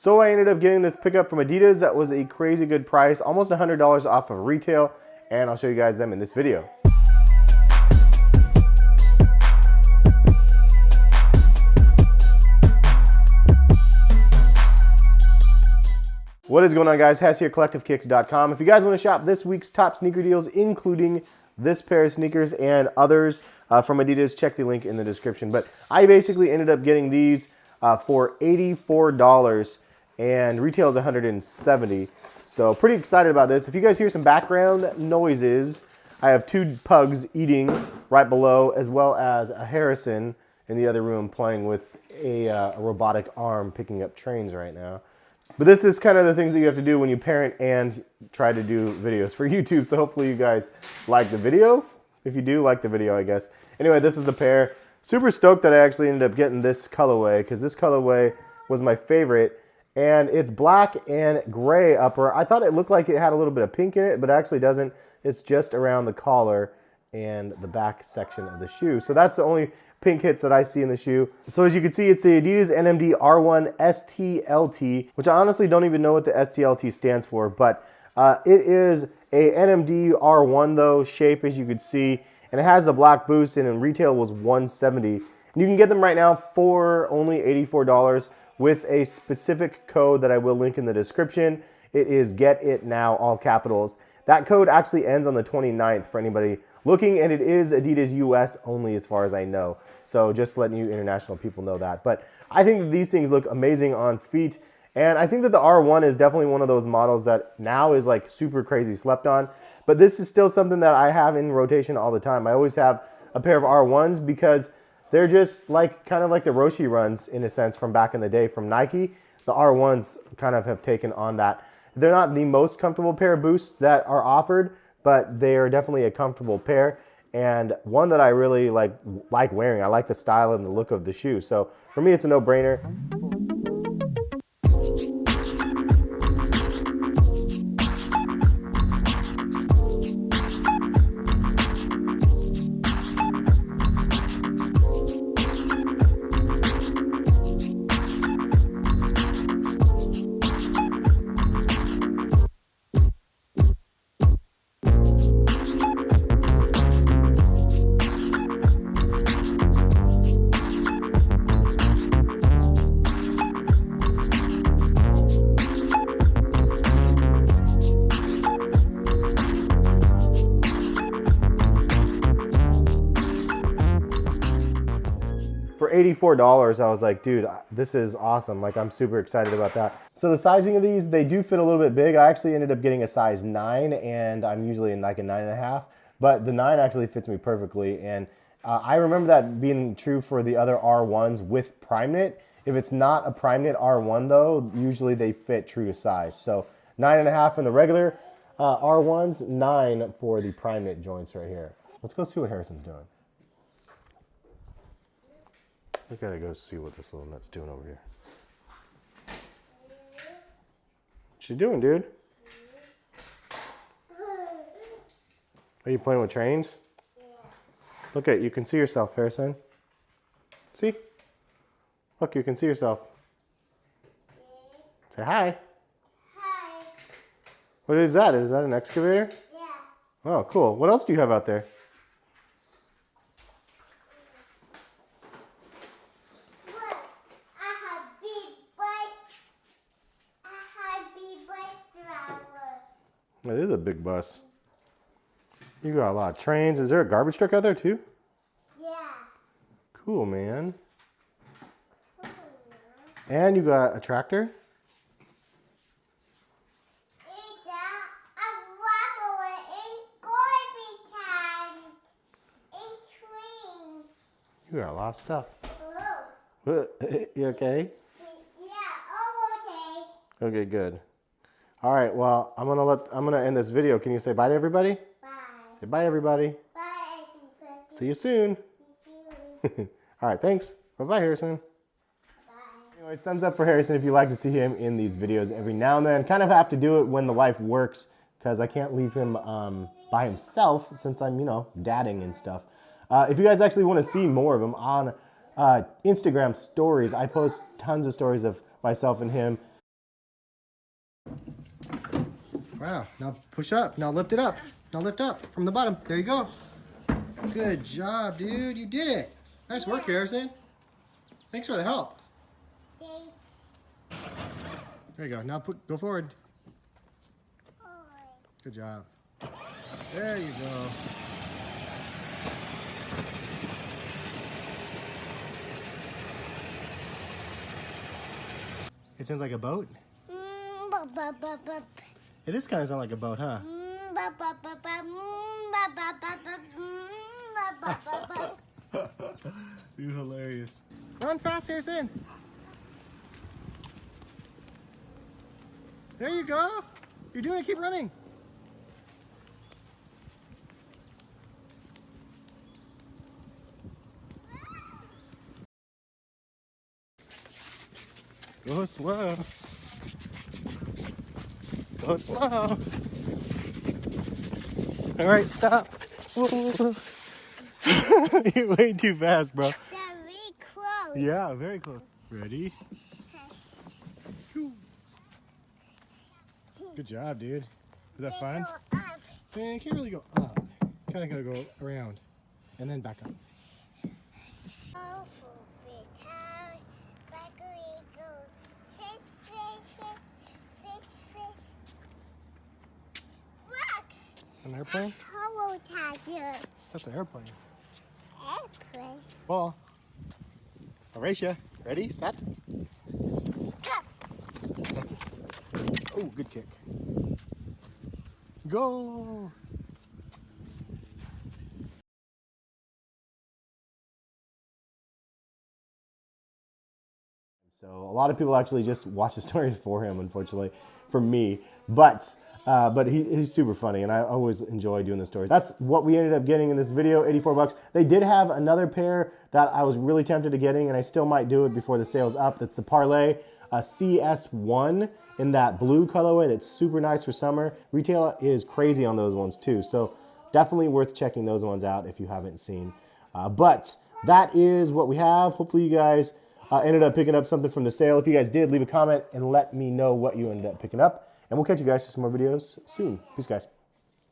So I ended up getting this pickup from Adidas that was a crazy good price, almost $100 off of retail, and I'll show you guys them in this video. What is going on, guys? Hess here, CollectiveKicks.com. If you guys want to shop this week's top sneaker deals, including this pair of sneakers and others from Adidas, check the link in the description. But I basically ended up getting these for $84 and retail is $170. So pretty excited about this. If you guys hear some background noises, I have two pugs eating right below, as well as a Harrison in the other room playing with a robotic arm picking up trains right now. But this is kind of the things that you have to do when you parent and try to do videos for YouTube. So hopefully you guys like the video. If you do like the video, I guess. Anyway, this is the pair. Super stoked that I actually ended up getting this colorway because this colorway was my favorite. And it's black and gray upper. I thought it looked like it had a little bit of pink in it, but it actually doesn't. It's just around the collar and the back section of the shoe. So that's the only pink hits that I see in the shoe. So as you can see, it's the Adidas NMD R1 STLT, which I honestly don't even know what the STLT stands for, but it is a NMD R1 though shape, as you can see, and it has a black boost, and in retail was $170. And you can get them right now for only $84 with a specific code that I will link in the description. It is Get It Now, all capitals. That code actually ends on the 29th for anybody looking, and it is Adidas US only as far as I know. So just letting you international people know that. But I think that these things look amazing on feet, and I think that the R1 is definitely one of those models that now is like super crazy slept on. But this is still something that I have in rotation all the time. I always have a pair of R1s because they're just like kind of like the Roshi runs in a sense from back in the day from Nike. The R1s kind of have taken on that. They're not the most comfortable pair of boosts that are offered, but they are definitely a comfortable pair and one that I really like wearing. I like the style and the look of the shoe. So for me, it's a no-brainer. For $84, I was like, dude, this is awesome. Like, I'm super excited about that. So the sizing of these, they do fit a little bit big. I actually ended up getting a size 9, and I'm usually in like a 9.5, but the 9 actually fits me perfectly. And I remember that being true for the other R1s with Primeknit. If it's not a Primeknit R1 though, usually they fit true to size. So 9.5 in the regular R1s, 9 for the Primeknit joints right here. Let's go see what Harrison's doing. We gotta go see what this little nut's doing over here. What you doing, dude? Are you playing with trains? Yeah. Look at, you can see yourself, Harrison. See? Look, you can see yourself. Yeah. Say hi. Hi. What is that? Is that an excavator? Yeah. Oh, cool. What else do you have out there? That is a big bus. You got a lot of trains. Is there a garbage truck out there too? Yeah. Cool, man. Cool, yeah. And you got a tractor? It's a rubber and garbage can and trains. You got a lot of stuff. Hello. You okay? Yeah, I'm okay. Okay, good. All right, well, I'm gonna end this video. Can you say bye to everybody? Bye. Say bye, everybody. Bye, everybody. See you soon. See you soon. All right, thanks. Bye-bye, Harrison. Bye. Anyways, thumbs up for Harrison if you like to see him in these videos every now and then. Kind of have to do it when the wife works because I can't leave him by himself since I'm, you know, dadding and stuff. If you guys actually want to see more of him on Instagram stories, I post tons of stories of myself and him. Wow. Now push up. Now lift it up. Now lift up from the bottom. There you go. Good job, dude. You did it. Nice work, Harrison. Thanks for the help. Thanks. There you go. Now go forward. Good job. There you go. It sounds like a boat. It is kind of sound like a boat, huh? You're hilarious. Run fast, Harrison. There you go. You're doing it. Keep running. Go slow. Go slow. All right, stop. You're way too fast, bro. They're very close. Yeah, very close. Ready? Good job, dude. Was that fun? Go up. Man, you can't really go up. Kind of gotta go around and then back up. An airplane? Hello, Tiger. That's an airplane. Airplane. Ball. Horatio, ready, set. Oh, good kick. Go! So a lot of people actually just watch the stories for him, unfortunately, for me. But he's super funny, and I always enjoy doing the stories. That's what we ended up getting in this video, 84 bucks. They did have another pair that I was really tempted to getting, and I still might do it before the sale's up. That's the Parlay CS1 in that blue colorway. That's super nice for summer. Retail is crazy on those ones too, so definitely worth checking those ones out if you haven't seen. But that is what we have. Hopefully you guys ended up picking up something from the sale. If you guys did, leave a comment and let me know what you ended up picking up. And we'll catch you guys for some more videos soon. Peace, guys.